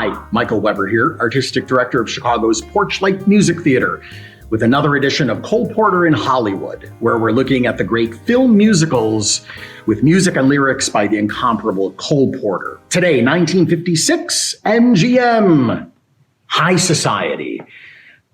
Hi, Michael Weber here, Artistic Director of Chicago's Porchlight Music Theatre, with another edition of Cole Porter in Hollywood, where we're looking at the great film musicals with music and lyrics by the incomparable Cole Porter. Today, 1956, MGM, High Society.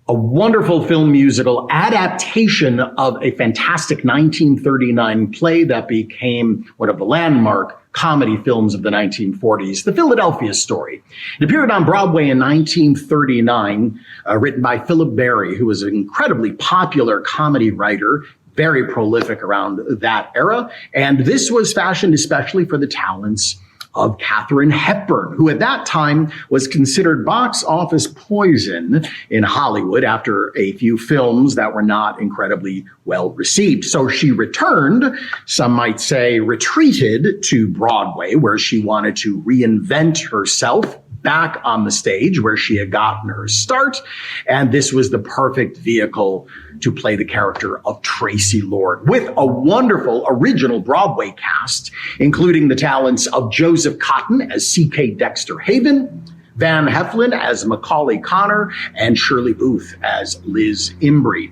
A wonderful film musical adaptation of a fantastic 1939 play that became one of the landmark comedy films of the 1940s, The Philadelphia Story. It appeared on Broadway in 1939, written by Philip Barry, who was an incredibly popular comedy writer, very prolific around that era. And this was fashioned especially for the talents of Katharine Hepburn, who at that time was considered box office poison in Hollywood after a few films that were not incredibly well received. So she returned, some might say retreated, to Broadway, where she wanted to reinvent herself back on the stage where she had gotten her start. And this was the perfect vehicle to play the character of Tracy Lord, with a wonderful original Broadway cast, including the talents of Joseph Cotton as C.K. Dexter Haven, Van Heflin as Macaulay Connor, and Shirley Booth as Liz Imbrie.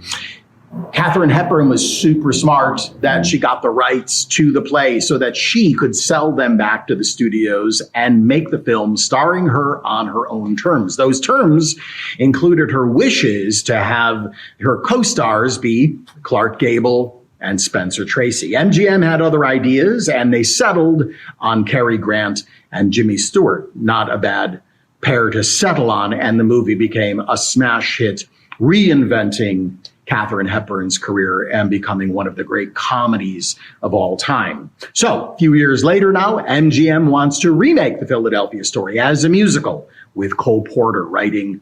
Katharine Hepburn was super smart that she got the rights to the play so that she could sell them back to the studios and make the film starring her on her own terms. Those terms included her wishes to have her co-stars be Clark Gable and Spencer Tracy. MGM had other ideas, and they settled on Cary Grant and Jimmy Stewart. Not a bad pair to settle on, and the movie became a smash hit, reinventing Katharine Hepburn's career and becoming one of the great comedies of all time. So, a few years later now, MGM wants to remake The Philadelphia Story as a musical, with Cole Porter writing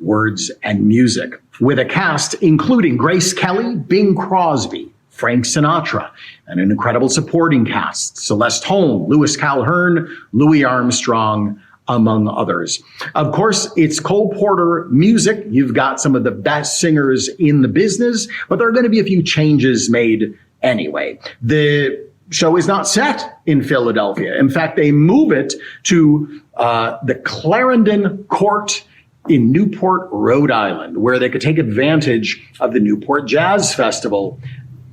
words and music, with a cast including Grace Kelly, Bing Crosby, Frank Sinatra, and an incredible supporting cast, Celeste Holm, Louis Calhern, Louis Armstrong, among others. Of course, it's Cole Porter music. You've got some of the best singers in the business, but there are going to be a few changes made anyway. The show is not set in Philadelphia. In fact, they move it to the Clarendon Court in Newport, Rhode Island, where they could take advantage of the Newport Jazz Festival.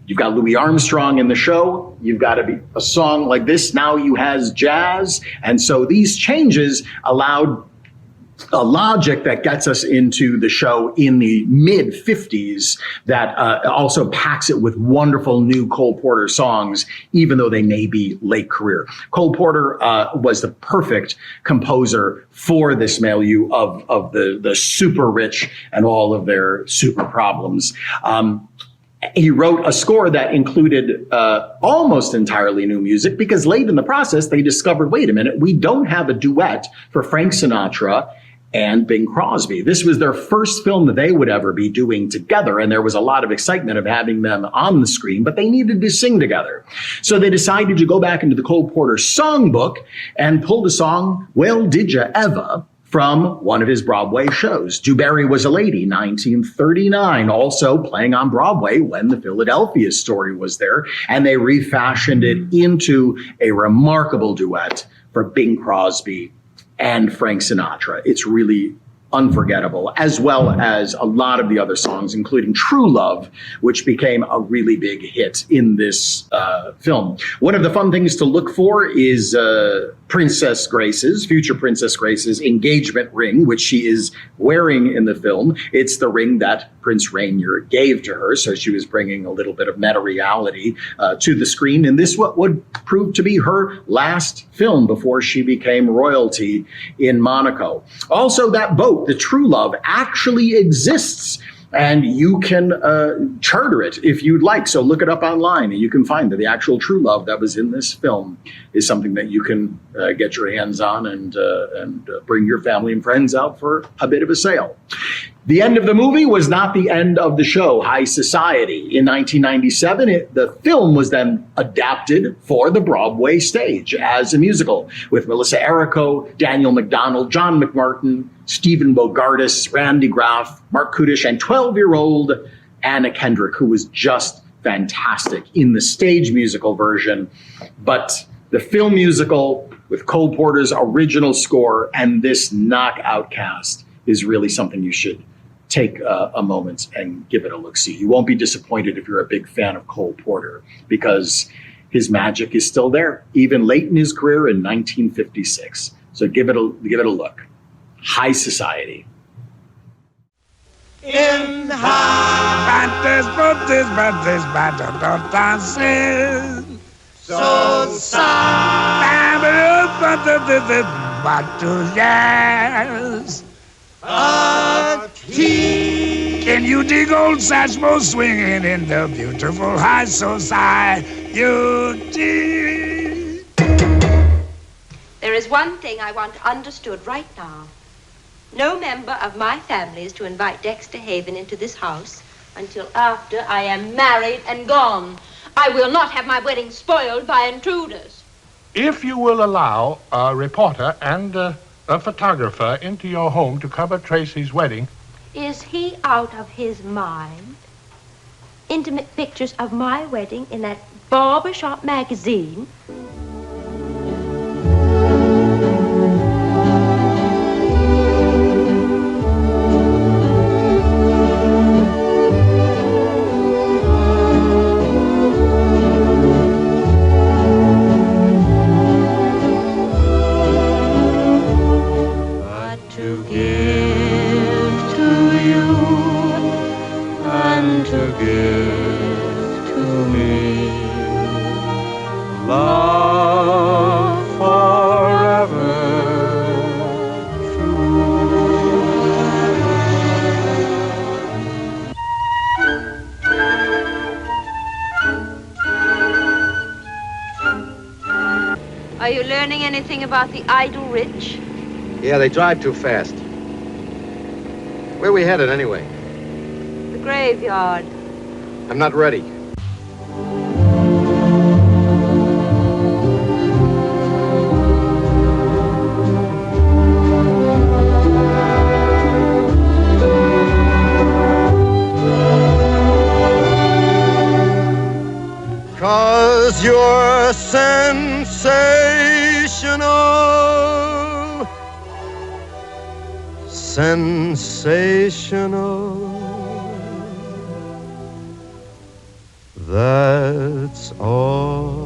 You've got Louis Armstrong in the show. You've got to be a song like this. Now you has jazz. And so these changes allowed a logic that gets us into the show in the mid 50s that also packs it with wonderful new Cole Porter songs, even though they may be late career. Cole Porter was the perfect composer for this milieu of the super rich and all of their super problems. He wrote a score that included almost entirely new music, because late in the process, they discovered, wait a minute, we don't have a duet for Frank Sinatra and Bing Crosby. This was their first film that they would ever be doing together, and there was a lot of excitement of having them on the screen, but they needed to sing together. So they decided to go back into the Cole Porter songbook and pull the song, Well, Did Ya Ever?, from one of his Broadway shows. Dewberry Was a Lady, 1939, also playing on Broadway when The Philadelphia Story was there, and they refashioned it into a remarkable duet for Bing Crosby and Frank Sinatra. It's really unforgettable, as well as a lot of the other songs, including True Love, which became a really big hit in this film. One of the fun things to look for is Princess Grace's, future Princess Grace's engagement ring, which she is wearing in the film. It's the ring that Prince Rainier gave to her, so she was bringing a little bit of meta reality to the screen. And this what would prove to be her last film before she became royalty in Monaco. Also, that boat, the True Love, actually exists, and you can charter it if you'd like. So look it up online, and you can find that the actual True Love that was in this film is something that you can get your hands on and bring your family and friends out for a bit of a sail. The end of the movie was not the end of the show, High Society. In 1997, the film was then adapted for the Broadway stage as a musical, with Melissa Errico, Daniel McDonald, John McMartin, Stephen Bogardus, Randy Graff, Mark Kudish, and 12-year-old Anna Kendrick, who was just fantastic in the stage musical version. But the film musical with Cole Porter's original score and this knockout cast is really something you should take a moment and give it a look-see. You won't be disappointed if you're a big fan of Cole Porter, because his magic is still there, even late in his career in 1956. So give it a look. High Society. In high so sad, can you dig old Satchmo swinging in the beautiful high society? There is one thing I want understood right now. No member of my family is to invite Dexter Haven into this house until after I am married and gone. I will not have my wedding spoiled by intruders. If you will allow a reporter and a photographer into your home to cover Tracy's wedding. Is he out of his mind? Intimate pictures of my wedding in that barbershop magazine? Are you learning anything about the idle rich? Yeah, they drive too fast. Where are we headed, anyway? The graveyard. I'm not ready. Cause you're sensational, sensational, that's all.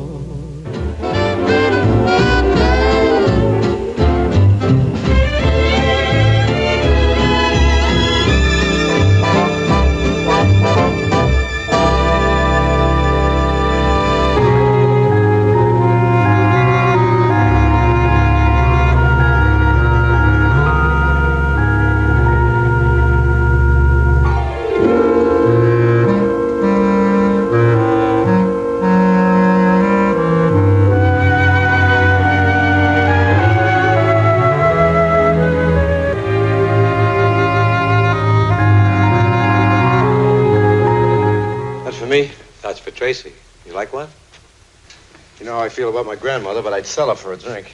Tracy, you like one? You know how I feel about my grandmother, but I'd sell her for a drink.